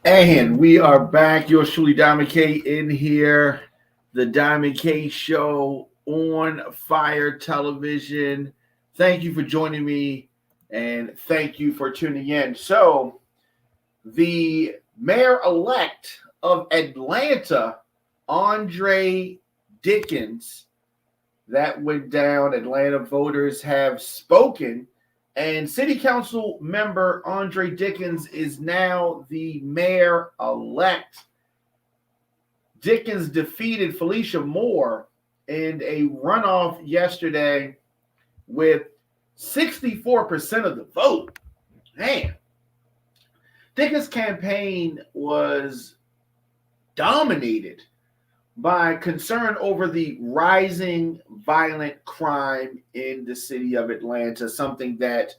And we are back. Yours truly, Diamond K, in here. The Diamond K Show on Fire Television. Thank you for joining me and thank you for tuning in. So, the mayor elect of Atlanta, Andre Dickens, that went down. Atlanta voters have spoken. And City Council member Andre Dickens is now the mayor elect. Dickens defeated Felicia Moore in a runoff yesterday with 64% of the vote. Man, Dickens' campaign was dominated by concern over the rising violent crime in the city of Atlanta, something that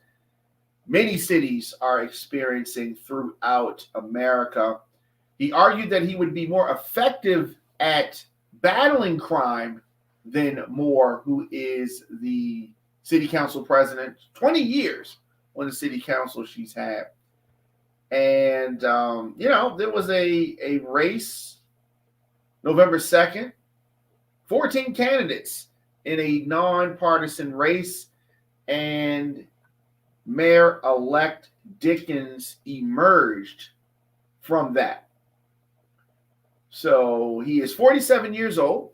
many cities are experiencing throughout America. He argued that he would be more effective at battling crime than Moore, who is the city council president, 20 years on the city council she's had. And, there was a race November 2nd, 14 candidates in a nonpartisan race, and Mayor-elect Dickens emerged from that. So he is 47 years old,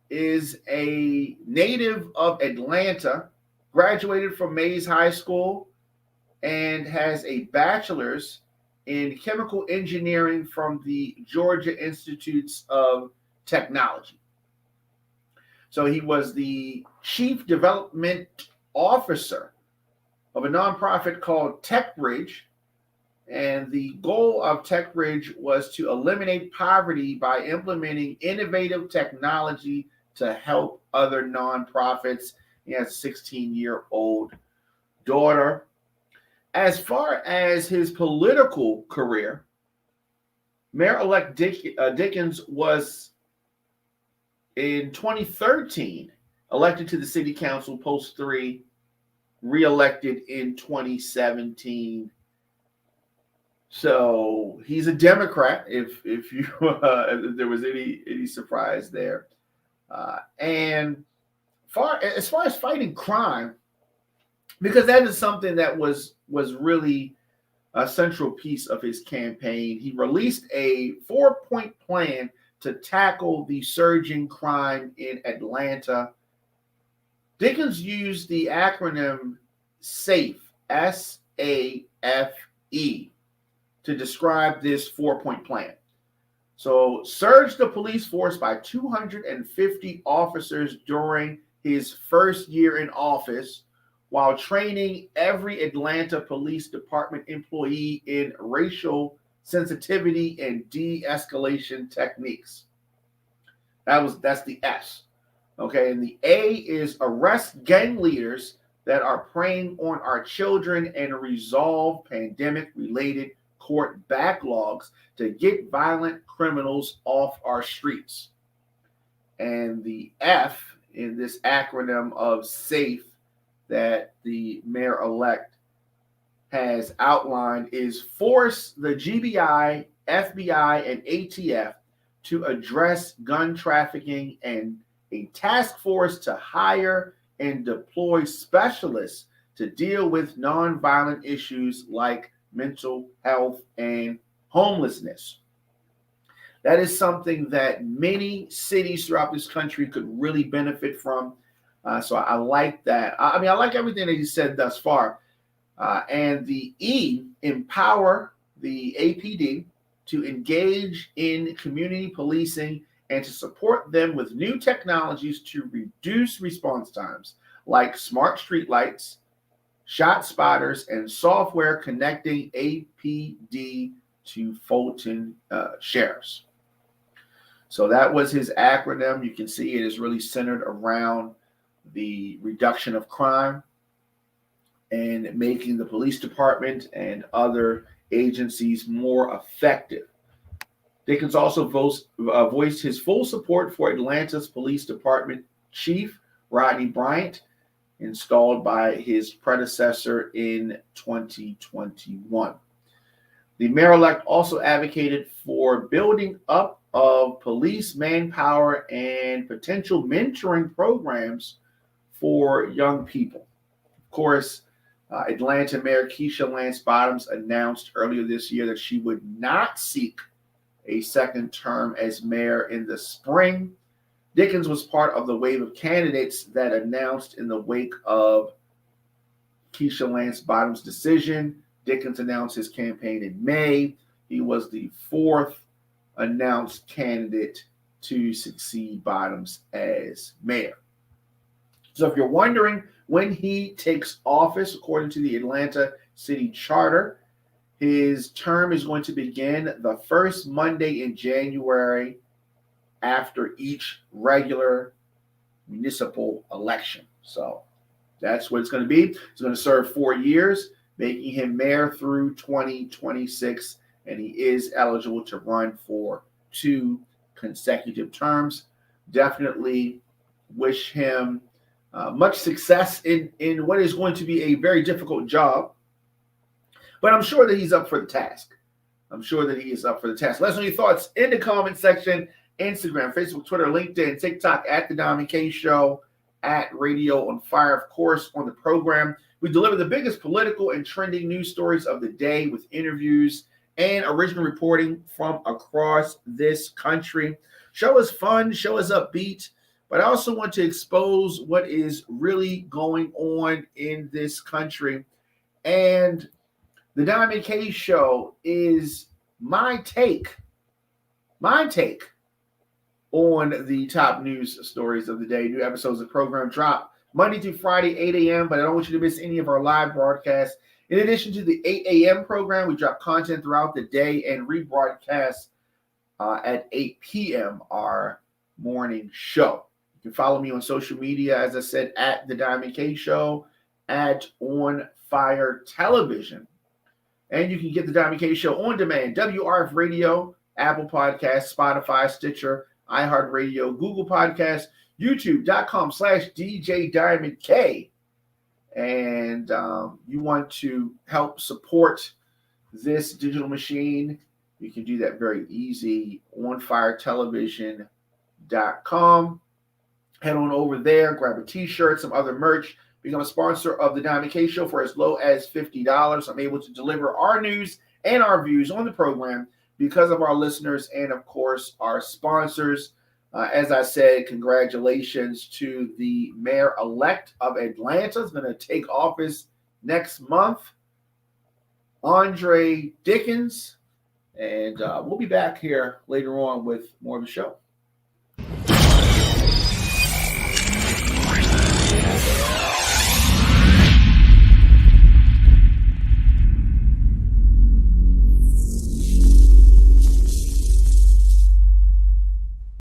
is a native of Atlanta, graduated from Mays High School, and has a bachelor's in chemical engineering from the Georgia Institutes of Technology. So he was the chief development officer of a nonprofit called TechBridge. And the goal of TechBridge was to eliminate poverty by implementing innovative technology to help other nonprofits. He has a 16-year-old daughter. As far as his political career, Mayor-elect Dickens was, in 2013, elected to the city council, post 3, reelected in 2017. So he's a Democrat, if you if there was any surprise there. And as far as fighting crime, because that is something that was really a central piece of his campaign. He released a 4-point plan to tackle the surging crime in Atlanta. Dickens used the acronym SAFE, SAFE, to describe this 4-point plan. So, surge the police force by 250 officers during his first year in office, while training every Atlanta Police Department employee in racial sensitivity and de-escalation techniques. That's the S. Okay, and the A is arrest gang leaders that are preying on our children and resolve pandemic-related court backlogs to get violent criminals off our streets. And the F in this acronym of SAFE that the mayor-elect has outlined is force the GBI, FBI, and ATF to address gun trafficking, and a task force to hire and deploy specialists to deal with nonviolent issues like mental health and homelessness. That is something that many cities throughout this country could really benefit from. So I like that. I like everything that he said thus far. And the E, empower the APD to engage in community policing and to support them with new technologies to reduce response times, like smart streetlights, shot spotters, and software connecting APD to Fulton sheriffs. So that was his acronym. You can see it is really centered around the reduction of crime and making the police department and other agencies more effective. Dickens also voiced his full support for Atlanta's police department chief, Rodney Bryant, installed by his predecessor in 2021. The mayor-elect also advocated for building up of police manpower and potential mentoring programs for young people. Of course, Atlanta Mayor Keisha Lance Bottoms announced earlier this year that she would not seek a second term as mayor in the spring. Dickens was part of the wave of candidates that announced in the wake of Keisha Lance Bottoms' decision. Dickens announced his campaign in May. He was the fourth announced candidate to succeed Bottoms as mayor. So if you're wondering when he takes office, according to the Atlanta City Charter, his term is going to begin the first Monday in January after each regular municipal election. So that's what it's going to be. He's going to serve 4 years, making him mayor through 2026, and he is eligible to run for 2 consecutive terms. Definitely wish him much success in what is going to be a very difficult job, but I'm sure that he's up for the task. I'm sure that he is up for the task. Let us know your thoughts in the comment section. Instagram, Facebook, Twitter, LinkedIn, TikTok, at The Dom and K Show, at Radio on Fire. Of course, on the program, we deliver the biggest political and trending news stories of the day with interviews and original reporting from across this country. Show is fun, show is upbeat, but I also want to expose what is really going on in this country. And the Dom and K Show is my take on the top news stories of the day. New episodes of the program drop Monday through Friday, 8 a.m., but I don't want you to miss any of our live broadcasts. In addition to the 8 a.m. program, we drop content throughout the day and rebroadcast at 8 p.m., our morning show. You can follow me on social media, as I said, at The Diamond K Show, at On Fire Television. And you can get The Diamond K Show on demand, WRF Radio, Apple Podcasts, Spotify, Stitcher, iHeartRadio, Google Podcasts, YouTube.com/DJ Diamond K. And you want to help support this digital machine, you can do that very easy. OnFireTelevision.com. Head on over there, grab a t-shirt, some other merch. Become a sponsor of the Diamond K Show for as low as $50. I'm able to deliver our news and our views on the program because of our listeners and, of course, our sponsors. As I said, congratulations to the mayor-elect of Atlanta. Is going to take office next month, Andre Dickens. And we'll be back here later on with more of the show.